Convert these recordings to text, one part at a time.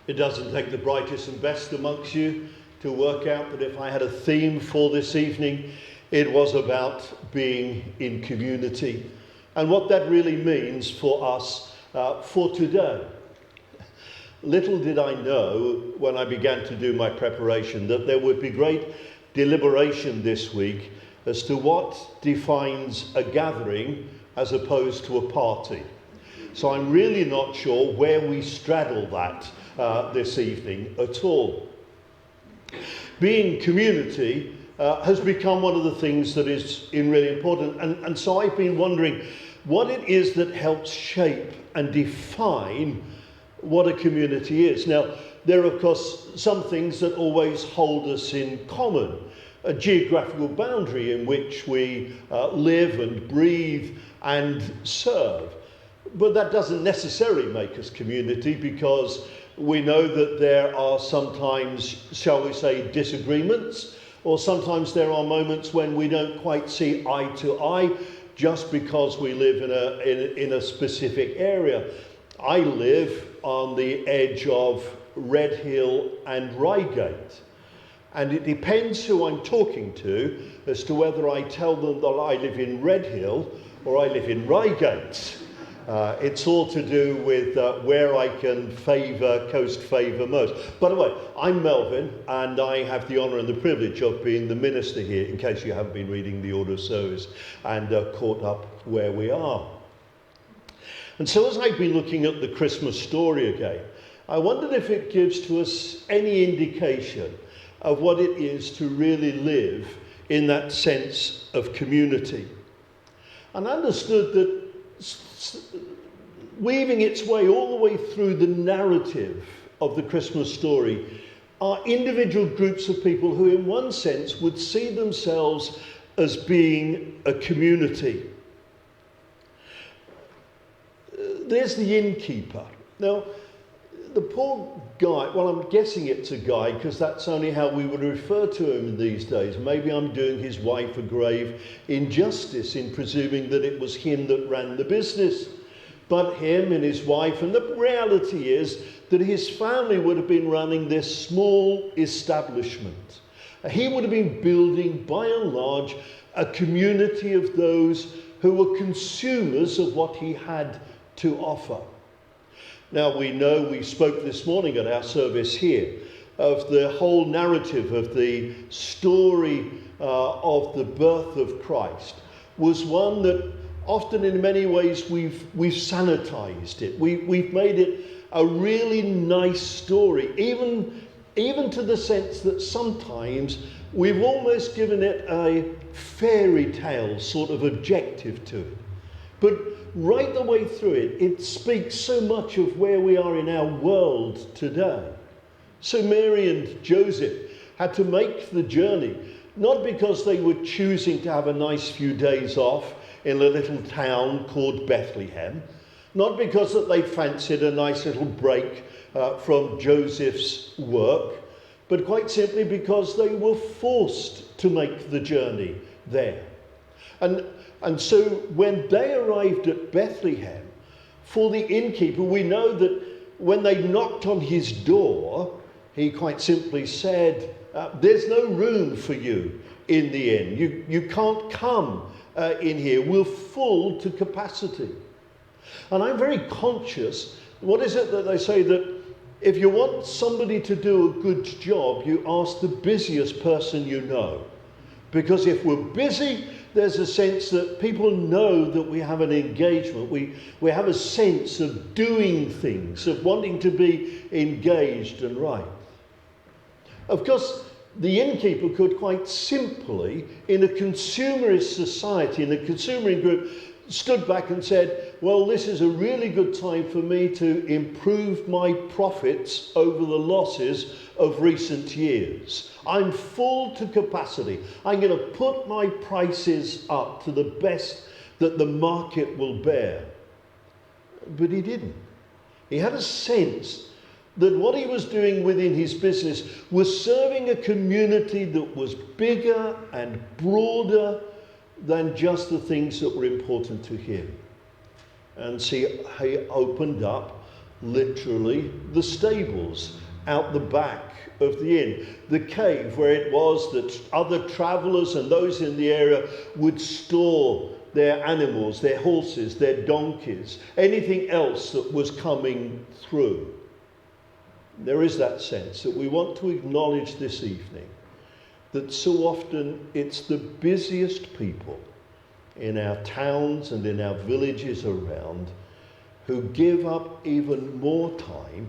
It doesn't take the brightest and best amongst you to work out that if I had a theme for this evening, it was about being in community and what that really means for us for today. Little did I know when I began to do my preparation that there would be great deliberation this week as to what defines a gathering as opposed to a party. So I'm really not sure where we straddle that this evening at all. Being community has become one of the things that is really important. And so I've been wondering what it is that helps shape and define what a community is. Now, there are, of course, some things that always hold us in common. A geographical boundary in which we live and breathe and serve. But that doesn't necessarily make us community, because we know that there are sometimes, shall we say, disagreements, or sometimes there are moments when we don't quite see eye to eye just because we live in a specific area. I live on the edge of Redhill and Reigate, and it depends who I'm talking to as to whether I tell them that I live in Redhill or I live in Reigate. It's all to do with where I can coast favour most. By the way, I'm Melvyn, and I have the honour and the privilege of being the minister here, in case you haven't been reading the order of service and caught up where we are. And so as I've been looking at the Christmas story again, I wondered if it gives to us any indication of what it is to really live in that sense of community. And I understood that weaving its way all the way through the narrative of the Christmas story are individual groups of people who in one sense would see themselves as being a community. There's the innkeeper. Now, the poor guy, well, I'm guessing it's a guy because that's only how we would refer to him these days. Maybe I'm doing his wife a grave injustice in presuming that it was him that ran the business. But him and his wife, and the reality is that his family would have been running this small establishment. He would have been building, by and large, a community of those who were consumers of what he had to offer. Now, we spoke this morning at our service here of the whole narrative of the story of the birth of Christ was one that often in many ways we've sanitized it. We've made it a really nice story, even to the sense that sometimes we've almost given it a fairy tale sort of objective to it. But right the way through it, it speaks so much of where we are in our world today. So Mary and Joseph had to make the journey, not because they were choosing to have a nice few days off in a little town called Bethlehem, not because that they fancied a nice little break from Joseph's work, but quite simply because they were forced to make the journey there. And so when they arrived at Bethlehem, for the innkeeper, we know that when they knocked on his door, he quite simply said, there's no room for you in the inn. You can't come in here. We're full to capacity. And I'm very conscious, what is it that they say, that if you want somebody to do a good job, you ask the busiest person you know. Because if we're busy, there's a sense that people know that we have an engagement. We have a sense of doing things, of wanting to be engaged and right. Of course, the innkeeper could quite simply, in a consumerist society, in a consumering group, stood back and said, well, this is a really good time for me to improve my profits over the losses of recent years. I'm full to capacity. I'm going to put my prices up to the best that the market will bear. But he didn't. He had a sense that what he was doing within his business was serving a community that was bigger and broader than just the things that were important to him. And see, he opened up literally the stables out the back of the inn, the cave where it was that other travellers and those in the area would store their animals, their horses, their donkeys, anything else that was coming through. There is that sense that we want to acknowledge this evening that so often it's the busiest people in our towns and in our villages around who give up even more time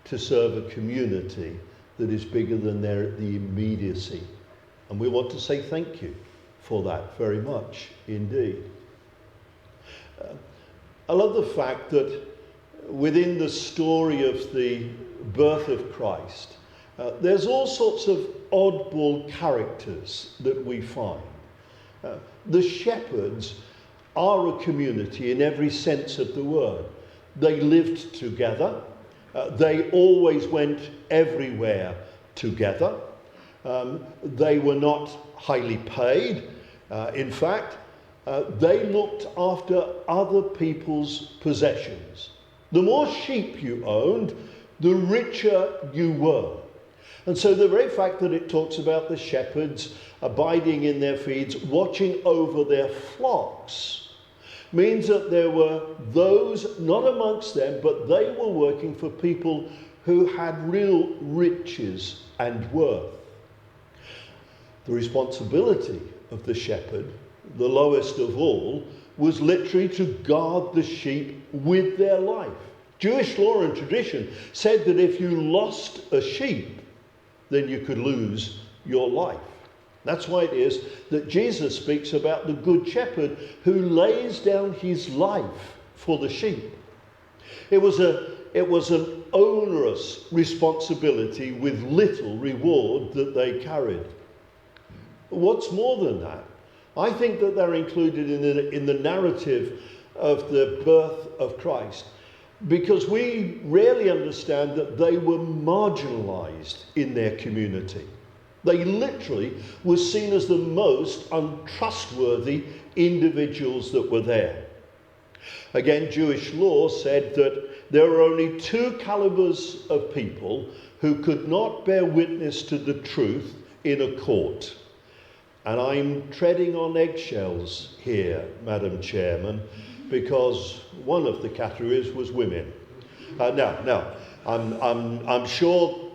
to serve a community that is bigger than the immediacy. And we want to say thank you for that very much indeed. I love the fact that within the story of the birth of Christ, there's all sorts of oddball characters that we find. The shepherds are a community in every sense of the word. They lived together. They always went everywhere together. They were not highly paid. In fact, they looked after other people's possessions. The more sheep you owned, the richer you were. And so the very fact that it talks about the shepherds abiding in their feeds, watching over their flocks, means that there were those, not amongst them, but they were working for people who had real riches and worth. The responsibility of the shepherd, the lowest of all, was literally to guard the sheep with their life. Jewish law and tradition said that if you lost a sheep, then you could lose your life. That's why it is that Jesus speaks about the good shepherd who lays down his life for the sheep. It was an onerous responsibility with little reward that they carried. What's more than that, I think that they're included in the narrative of the birth of Christ, because we rarely understand that they were marginalized in their community. They literally were seen as the most untrustworthy individuals that were there. Again, Jewish law said that there were only two calibers of people who could not bear witness to the truth in a court. And I'm treading on eggshells here, Madam Chairman, because one of the categories was women. Now, I'm sure,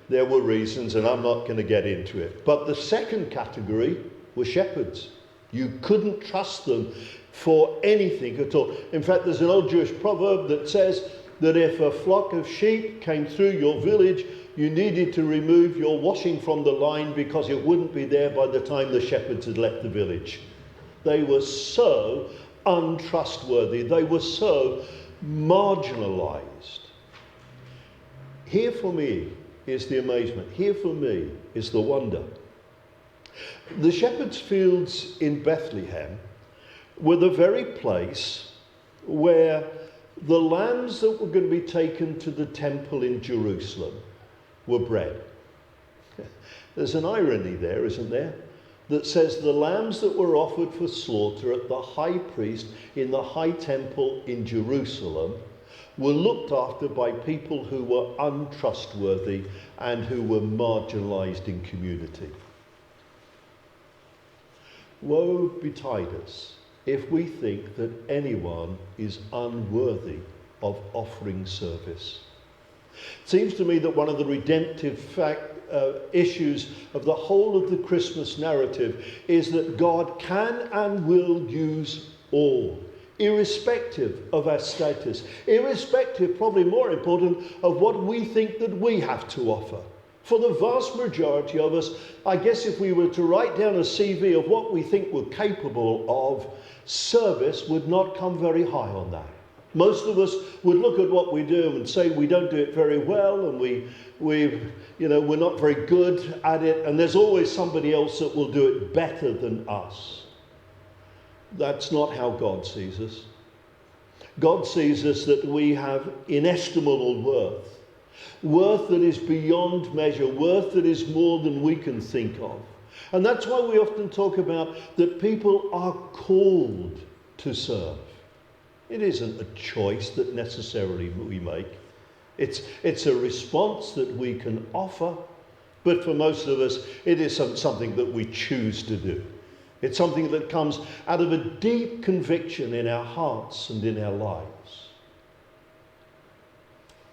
there were reasons, and I'm not going to get into it. But the second category were shepherds. You couldn't trust them for anything at all. In fact, there's an old Jewish proverb that says that if a flock of sheep came through your village, you needed to remove your washing from the line because it wouldn't be there by the time the shepherds had left the village. They were so untrustworthy. They were so marginalized. Here for me is the amazement. Here for me is the wonder. The shepherds' fields in Bethlehem were the very place where the lambs that were going to be taken to the temple in Jerusalem were bred. There's an irony there, isn't there? That says the lambs that were offered for slaughter at the high priest in the high temple in Jerusalem were looked after by people who were untrustworthy and who were marginalized in community. Woe betide us if we think that anyone is unworthy of offering service. It seems to me that one of the redemptive issues of the whole of the Christmas narrative is that God can and will use all, irrespective of our status, irrespective, probably more important, of what we think that we have to offer. For the vast majority of us, I guess if we were to write down a CV of what we think we're capable of, service would not come very high on that. Most of us would look at what we do and say we don't do it very well, and we're not very good at it, and there's always somebody else that will do it better than us. That's not how God sees us. God sees us that we have inestimable worth that is beyond measure, worth that is more than we can think of. And that's why we often talk about that people are called to serve. It isn't a choice that necessarily we make. It's a response that we can offer, but for most of us, it is something that we choose to do. It's something that comes out of a deep conviction in our hearts and in our lives.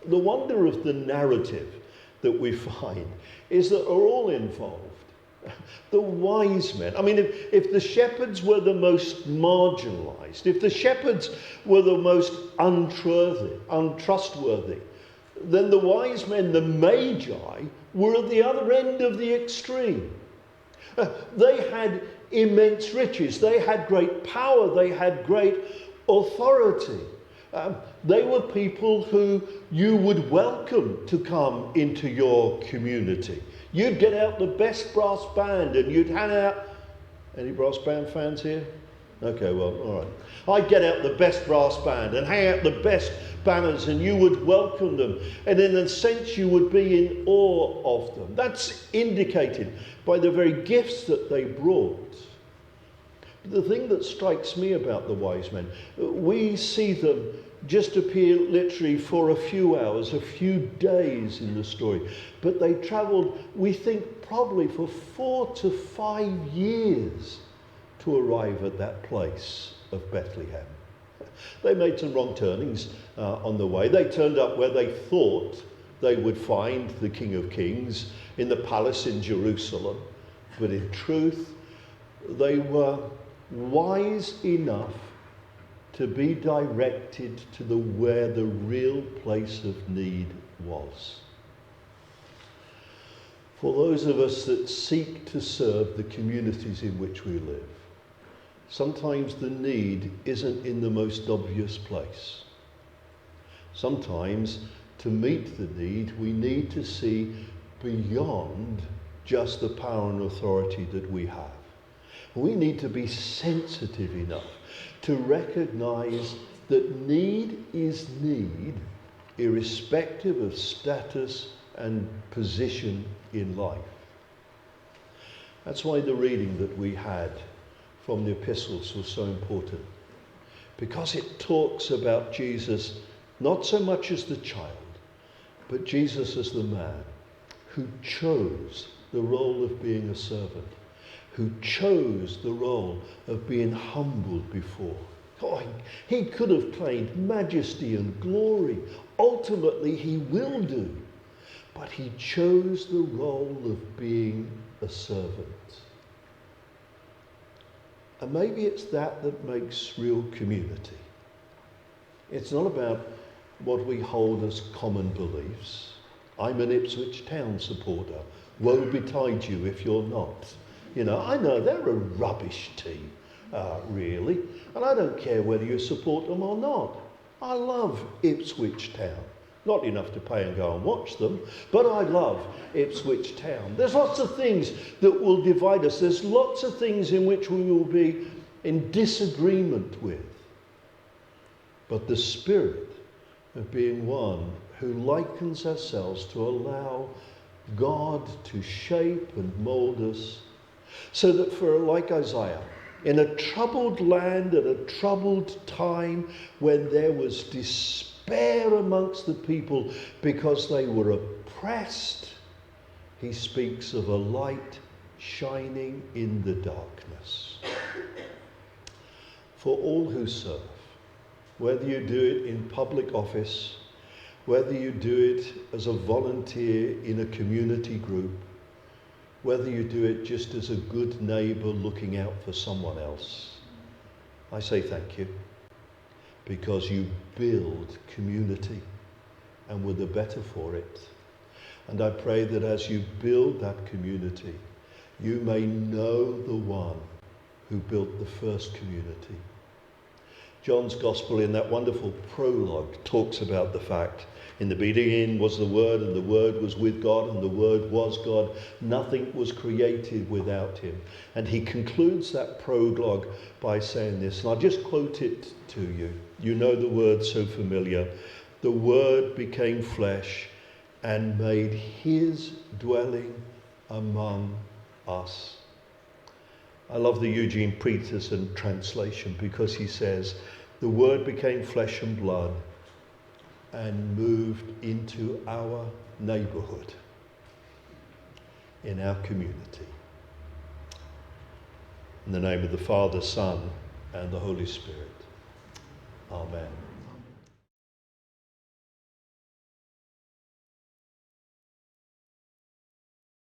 The wonder of the narrative that we find is that we're all involved. The wise men. I mean, if the shepherds were the most marginalised, if the shepherds were the most untrustworthy, then the wise men, the magi, were at the other end of the extreme. They had immense riches. They had great power. They had great authority. They were people who you would welcome to come into your community. You'd get out the best brass band and you'd hand out... Any brass band fans here? Okay, well, all right. I'd get out the best brass band and hang out the best banners and you would welcome them. And in a sense, you would be in awe of them. That's indicated by the very gifts that they brought. The thing that strikes me about the wise men, we see them just appear literally for a few hours, a few days in the story. But they travelled, we think, probably for 4 to 5 years to arrive at that place of Bethlehem. They made some wrong turnings on the way. They turned up where they thought they would find the King of Kings, in the palace in Jerusalem. But in truth, they were wise enough to be directed to where the real place of need was. For those of us that seek to serve the communities in which we live, sometimes the need isn't in the most obvious place. Sometimes, to meet the need, we need to see beyond just the power and authority that we have. We need to be sensitive enough to recognise that need is need, irrespective of status and position in life. That's why the reading that we had from the epistles was so important, because it talks about Jesus not so much as the child, but Jesus as the man who chose the role of being a servant, who chose the role of being humbled before. Oh, he could have claimed majesty and glory. Ultimately, he will do. But he chose the role of being a servant. And maybe it's that makes real community. It's not about what we hold as common beliefs. I'm an Ipswich Town supporter. Woe betide you if you're not. You know, I know they're a rubbish team, really. And I don't care whether you support them or not. I love Ipswich Town. Not enough to pay and go and watch them, but I love Ipswich Town. There's lots of things that will divide us. There's lots of things in which we will be in disagreement with. But the spirit of being one who likens ourselves to allow God to shape and mould us, so that for, like Isaiah, in a troubled land at a troubled time when there was despair amongst the people because they were oppressed, he speaks of a light shining in the darkness. For all who serve, whether you do it in public office, whether you do it as a volunteer in a community group, whether you do it just as a good neighbour looking out for someone else, I say thank you, because you build community and we're the better for it. And I pray that as you build that community, you may know the one who built the first community. John's Gospel, in that wonderful prologue, talks about the fact, in the beginning was the Word, and the Word was with God, and the Word was God. Nothing was created without him. And he concludes that prologue by saying this, and I'll just quote it to you. You know the word so familiar. The Word became flesh and made his dwelling among us. I love the Eugene Peterson translation, because he says, the Word became flesh and blood and moved into our neighbourhood, in our community. In the name of the Father, Son, and the Holy Spirit. Amen.